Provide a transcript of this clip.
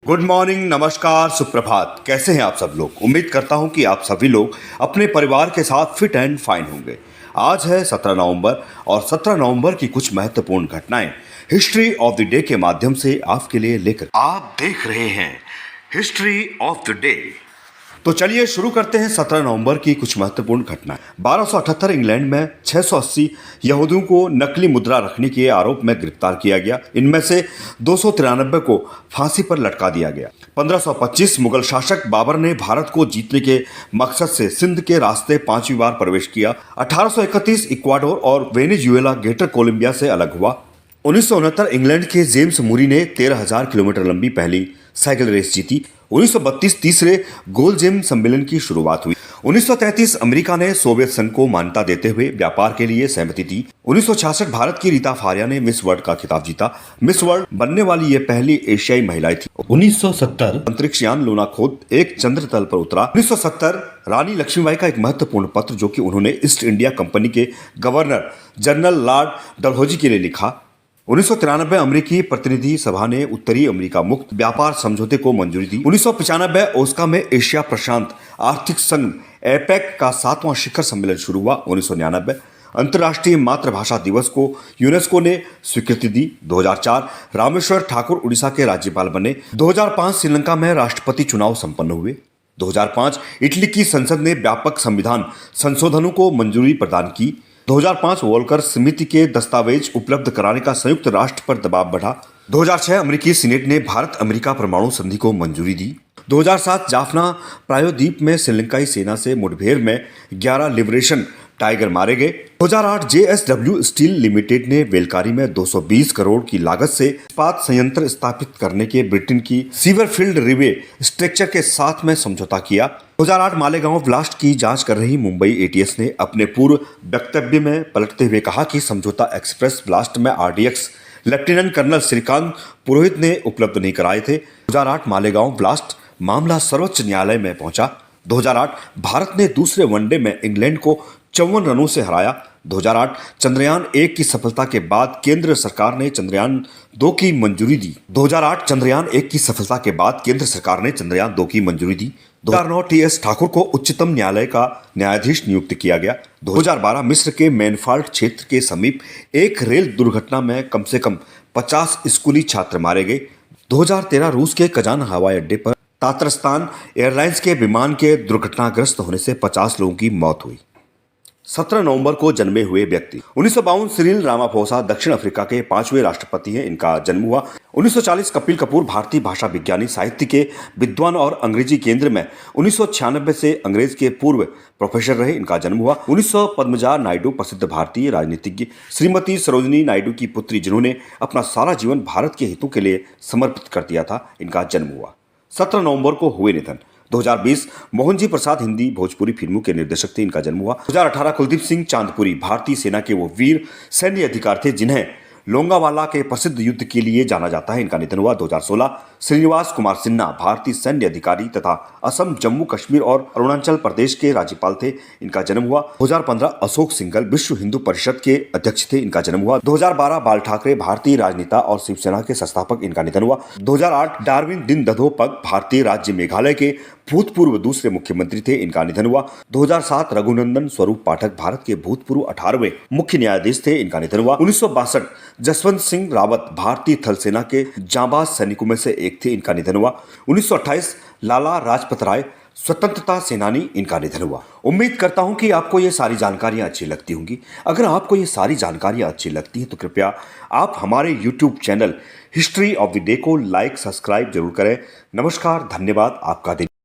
Good morning, नमस्कार, सुप्रभात। कैसे हैं आप सब लोग? उम्मीद करता हूं कि आप सभी लोग अपने परिवार के साथ फिट एंड फाइन होंगे। आज है 17 नवंबर और 17 नवंबर की कुछ महत्वपूर्ण घटनाएं हिस्ट्री ऑफ द डे के माध्यम से आपके लिए लेकर आप देख रहे हैं हिस्ट्री ऑफ द डे। तो चलिए शुरू करते हैं 17 नवंबर की कुछ महत्वपूर्ण घटनाएं। 1278 इंग्लैंड में 680 यहूदियों को नकली मुद्रा रखने के आरोप में गिरफ्तार किया गया। इनमें से 293 को फांसी पर लटका दिया गया। 1525 मुगल शासक बाबर ने भारत को जीतने के मकसद से सिंध के रास्ते 5वीं बार प्रवेश किया। 1831 इक्वाडोर और वेनेजुएला ग्रेटर कोलंबिया से अलग हुआ। 1969 इंग्लैंड के जेम्स मूरी ने 13,000 किलोमीटर लंबी पहली साइकिल रेस जीती। 1932 तीसरे गोल जेम सम्मेलन की शुरुआत हुई। 1933 अमेरिका ने सोवियत संघ को मान्यता देते हुए व्यापार के लिए सहमति दी। 1966 भारत की रीता फारिया ने मिस वर्ल्ड का खिताब जीता। मिस वर्ल्ड बनने वाली यह पहली एशियाई महिला थी। 1970 अंतरिक्ष यान लूना खोद एक चंद्र तल पर उतरा। 1970 रानी लक्ष्मीबाई का एक महत्वपूर्ण पत्र जो कि उन्होंने ईस्ट इंडिया कंपनी के गवर्नर जनरल लॉर्ड डलहौजी के लिए लिखा। 1993 अमेरिकी प्रतिनिधि सभा ने उत्तरी अमेरिका मुक्त व्यापार समझौते को मंजूरी दी। 1995 ओस्का में एशिया प्रशांत आर्थिक संघ एपेक का 7वां शिखर सम्मेलन शुरू हुआ। 1999 अंतर्राष्ट्रीय मातृभाषा दिवस को यूनेस्को ने स्वीकृति दी। 2004 रामेश्वर ठाकुर उड़ीसा के राज्यपाल बने। 2005 श्रीलंका में राष्ट्रपति चुनाव संपन्न हुए। 2005 इटली की संसद ने व्यापक संविधान संशोधनों को मंजूरी प्रदान की। 2005 वोल्कर समिति के दस्तावेज उपलब्ध कराने का संयुक्त राष्ट्र पर दबाव बढ़ा। 2006 अमेरिकी सीनेट ने भारत अमेरिका परमाणु संधि को मंजूरी दी। 2007 जाफना प्रायद्वीप में श्रीलंकाई सेना से मुठभेड़ में 11 लिबरेशन टाइगर मारे गए। 2008 जेएसडब्ल्यू स्टील लिमिटेड ने बेलकारी में 220 करोड़ की लागत से इस्पात संयंत्र स्थापित करने के ब्रिटेन की सीवरफील्ड रेलवे स्ट्रक्चर के साथ में समझौता किया। 2008 मालेगांव ब्लास्ट की जांच कर रही मुंबई एटीएस ने अपने पूर्व वक्तव्य में पलटते हुए कहा कि समझौता एक्सप्रेस ब्लास्ट में आरडीएक्स लेफ्टिनेंट कर्नल श्रीकांत पुरोहित ने उपलब्ध नहीं कराए थे। 2008 मालेगांव ब्लास्ट मामला सर्वोच्च न्यायालय में पहुंचा। 2008 भारत ने दूसरे वनडे में इंग्लैंड को 54 रनों से हराया। 2008 चंद्रयान 1 की सफलता के बाद केंद्र सरकार ने चंद्रयान 2 की मंजूरी दी। 2008 चंद्रयान 1 की सफलता के बाद केंद्र सरकार ने चंद्रयान 2 की मंजूरी दी। 2009 टीएस ठाकुर को उच्चतम न्यायालय का न्यायाधीश नियुक्त किया गया। 2012 मिस्र के मैनफाल्ट क्षेत्र के समीप एक रेल दुर्घटना में कम से कम 50 स्कूली छात्र मारे गए। 2013 रूस के कजान हवाई अड्डे पर तातरस्तान एयरलाइंस के विमान के दुर्घटनाग्रस्त होने से 50 लोगों की मौत हुई। 17 नवंबर को जन्मे हुए व्यक्ति 1952 सिरिल रामाफोसा दक्षिण अफ्रीका के 5वें राष्ट्रपति हैं। इनका जन्म हुआ। 1940 कपिल कपूर भारतीय भाषा विज्ञानी साहित्य के विद्वान और अंग्रेजी केंद्र में 1996 से अंग्रेज के पूर्व प्रोफेसर रहे। इनका जन्म हुआ। 1900 पद्मजा नायडू प्रसिद्ध भारतीय राजनीतिज्ञ श्रीमती सरोजिनी नायडू की पुत्री जिन्होंने अपना सारा जीवन भारत के हितों के लिए समर्पित कर दिया था। इनका जन्म हुआ। 17 नवंबर को हुए निधन 2020 मोहनजी प्रसाद हिंदी भोजपुरी फिल्मों के निर्देशक थे। इनका जन्म हुआ। 2018 कुलदीप सिंह चांदपुरी भारतीय सेना के वो वीर सैन्य अधिकारी थे जिन्हें लोंगावाला के प्रसिद्ध युद्ध के लिए जाना जाता है। इनका निधन हुआ। 2016 श्रीनिवास कुमार सिन्हा भारतीय सैन्य अधिकारी तथा असम जम्मू कश्मीर और अरुणाचल प्रदेश के राज्यपाल थे। इनका जन्म हुआ। 2015 अशोक सिंघल विश्व हिंदू परिषद के अध्यक्ष थे। इनका जन्म हुआ। 2012 बाल ठाकरे भारतीय राजनेता और शिवसेना के संस्थापक। इनका निधन हुआ। 2008 डार्विन दिन दधोपक भारतीय राज्य मेघालय के भूतपूर्व दूसरे मुख्यमंत्री थे। इनका निधन हुआ। 2007 रघुनंदन स्वरूप पाठक भारत के भूतपूर्व 18वें मुख्य न्यायाधीश थे। इनका निधन हुआ। 1962 जसवंत सिंह रावत भारतीय थल सेना के जांबाज सैनिकों में से एक थे। इनका निधन हुआ। 1928 लाला लाजपत राय स्वतंत्रता सेनानी। इनका निधन हुआ। उम्मीद करता हूं कि आपको ये सारी जानकारियां अच्छी लगती होंगी। अगर आपको ये सारी जानकारियां अच्छी लगती हैं तो कृपया आप हमारे YouTube channel history of the day को लाइक सब्सक्राइब जरूर करें। नमस्कार, धन्यवाद। आपका दिन